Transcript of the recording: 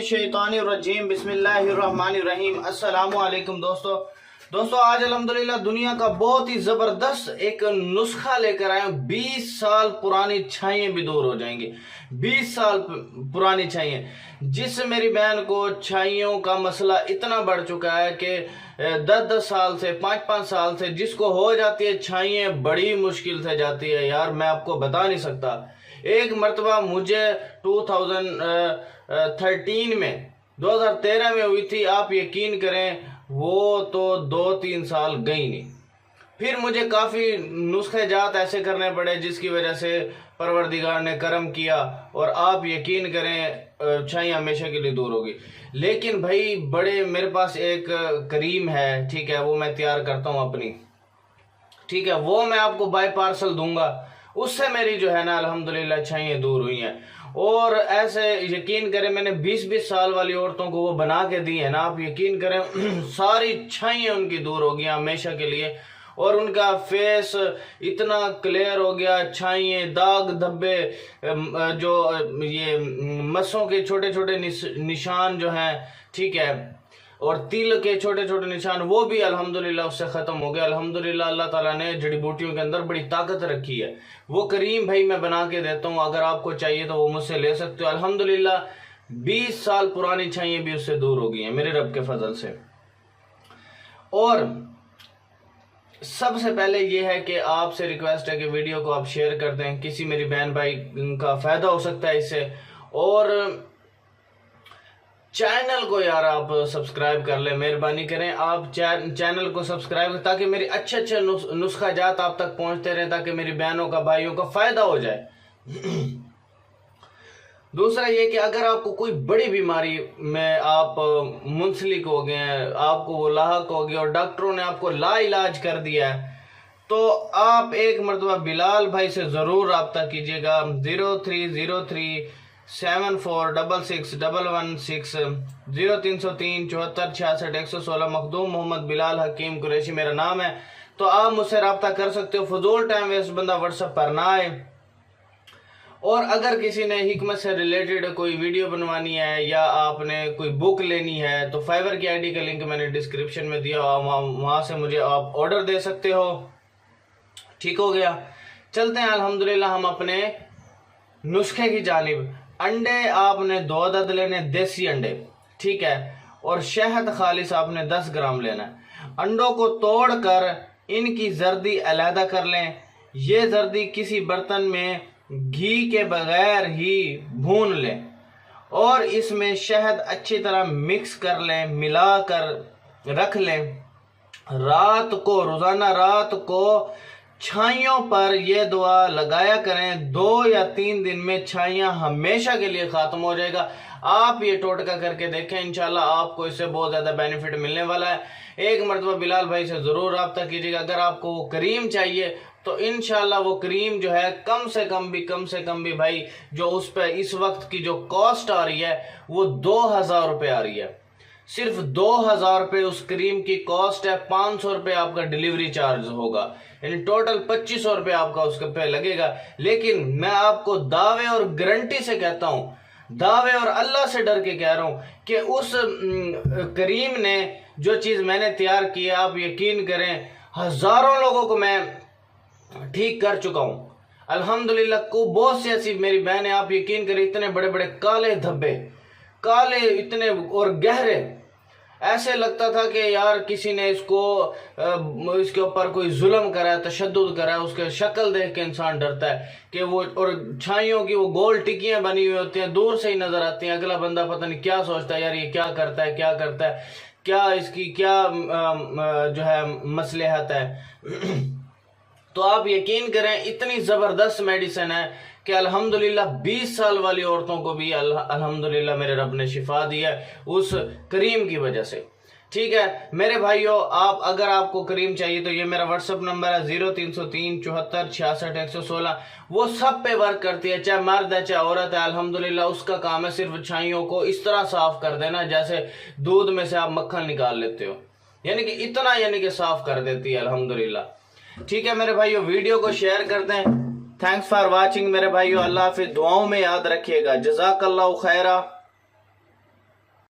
शैतानिर्रजीम बिस्मिल्लाहिर्रहमानिर्रहीम। अस्सलाम वालेकुम दोस्तों आज अल्हम्दुलिल्लाह दुनिया का बहुत ही ज़बरदस्त एक नुस्खा लेकर आए हैं। 20 साल पुरानी छाइयाँ भी दूर हो जाएंगी। 20 साल पुरानी छाइयाँ, जिससे मेरी बहन को छाइयों का मसला इतना बढ़ चुका है कि 10-10 साल से 5-5 साल से जिसको हो जाती है छाइयाँ बड़ी मुश्किल से जाती है। यार मैं आपको बता नहीं सकता। एक मर्तबा मुझे 2013 में 2013 में हुई थी। आप यकीन करें वो तो 2-3 साल गई नहीं। फिर मुझे काफ़ी नुस्खे जात ऐसे करने पड़े जिसकी वजह से परवरदिगार ने करम किया और आप यकीन करें छाई हमेशा के लिए दूर होगी। लेकिन भाई बड़े मेरे पास एक करीम है, ठीक है, वो मैं तैयार करता हूँ अपनी, ठीक है, वो मैं आपको बाय पार्सल दूंगा। उससे मेरी जो है ना अल्हम्दुलिल्लाह छाइयाँ दूर हुई हैं। और ऐसे यकीन करें मैंने 20-20 साल वाली औरतों को वो बना के दी है ना, आप यकीन करें सारी छाइयाँ उनकी दूर हो गई हमेशा के लिए। और उनका फेस इतना क्लियर हो गया, छाइयाँ, दाग धब्बे, जो ये मसों के छोटे छोटे निशान जो हैं, ठीक है, और तिल के छोटे छोटे निशान, वो भी अल्हम्दुलिल्लाह उससे ख़त्म हो गया। अल्हम्दुलिल्लाह अल्लाह ताला ने जड़ी बूटियों के अंदर बड़ी ताकत रखी है। वो करीम भाई मैं बना के देता हूँ, अगर आपको चाहिए तो वो मुझसे ले सकते हो। अल्हम्दुलिल्लाह 20 साल पुरानी छाइयाँ भी उससे दूर हो गई हैं मेरे रब के फजल से। और सबसे पहले ये है कि आपसे रिक्वेस्ट है कि वीडियो को आप शेयर कर दें, किसी मेरी बहन भाई का फ़ायदा हो सकता है इससे। और चैनल को यार आप सब्सक्राइब कर लें, मेहरबानी करें आप चैनल को सब्सक्राइब करें ताकि मेरी अच्छे नुस्खा जात आप तक पहुंचते रहे, ताकि मेरी बहनों का भाइयों का फ़ायदा हो जाए। दूसरा ये कि अगर आपको कोई बड़ी बीमारी में आप मुंसलिक हो गए हैं, आपको वो लाहक हो गया और डॉक्टरों ने आपको लाइलाज कर दिया है, तो आप एक मरतबा बिलाल भाई से ज़रूर रब्ता कीजिएगा। 030374661116 0303 7466 116 मखदूम मोहम्मद बिलाल हकीम कुरैशी मेरा नाम है। तो आप मुझसे रब्ता कर सकते हो। फजूल टाइम वेस्ट बंदा व्हाट्सएप पर ना आए। और अगर किसी ने हिकमत से रिलेटेड कोई वीडियो बनवानी है या आपने कोई बुक लेनी है तो फाइवर की आईडी का लिंक मैंने डिस्क्रिप्शन में दिया, वहाँ से मुझे आप ऑर्डर दे सकते हो। ठीक हो गया, चलते हैं अल्हम्दुलिल्लाह हम अपने नुस्खे की जानिब। अंडे आपने 2 अदद लेने, देसी अंडे, ठीक है, और शहद खालिस आपने 10 ग्राम लेना है। अंडों को तोड़कर इनकी जर्दी अलहदा कर लें। ये जर्दी किसी बर्तन में घी के बगैर ही भून लें और इसमें शहद अच्छी तरह मिक्स कर लें, मिला कर रख लें। रात को, रोजाना रात को छाइयों पर यह दुआ लगाया करें। 2 या 3 दिन में छाइयाँ हमेशा के लिए ख़त्म हो जाएगा। आप ये टोटका करके देखें, इंशाल्लाह आपको इससे बहुत ज़्यादा बेनिफिट मिलने वाला है। एक मरतबा बिलाल भाई से ज़रूर रब्ता कीजिएगा। अगर आपको वो करीम चाहिए तो इंशाल्लाह वो करीम जो है कम से कम भी भाई, जो उस पर इस वक्त की जो कॉस्ट आ रही है वो 2000 रुपये आ रही है। सिर्फ 2000 रुपये उस क्रीम की कॉस्ट है। 500 रुपये आपका डिलीवरी चार्ज होगा, यानी टोटल 2500 रुपये आपका उसके पे लगेगा। लेकिन मैं आपको दावे और गारंटी से कहता हूँ, दावे और अल्लाह से डर के कह रहा हूँ कि उस करीम ने जो चीज़ मैंने तैयार की है, आप यकीन करें हज़ारों लोगों को मैं ठीक कर चुका हूँ अल्हम्दुलिल्लाह। को बहुत सी ऐसी मेरी बहनें, आप यकीन करें, इतने बड़े बड़े काले धब्बे, काले इतने और गहरे, ऐसे लगता था कि यार किसी ने इसके ऊपर कोई जुल्म करा है, तशद्दुद करा है। उसके शक्ल देख के इंसान डरता है कि वो, और छाइयों की वो गोल टिकियां बनी हुई होती हैं, दूर से ही नजर आती हैं। अगला बंदा पता नहीं क्या सोचता है, यार ये क्या करता है, क्या इसकी क्या जो है मसलहत है। तो आप यकीन करें इतनी ज़बरदस्त मेडिसिन है कि अल्हम्दुलिल्लाह 20 साल वाली औरतों को भी अल्हम्दुलिल्लाह मेरे रब ने शिफा दी है उस करीम की वजह से। ठीक है मेरे भाइयों, अगर आपको करीम चाहिए तो ये मेरा व्हाट्सअप नंबर है 0303 74 66 116। वो सब पे वर्क करती है, चाहे मर्द है चाहे औरत है। अल्हम्दुलिल्लाह उसका काम है सिर्फ छाइयों को इस तरह साफ कर देना जैसे दूध में से आप मक्खन निकाल लेते हो, यानी कि इतना, यानी कि साफ कर देती है अल्हम्दुलिल्लाह। ठीक है मेरे भाइयों, वीडियो को शेयर कर दें। थैंक्स फॉर वाचिंग मेरे भाइयों। अल्लाह हाफिज़। दुआओं में याद रखिएगा। जज़ाकल्लाहु खैरा।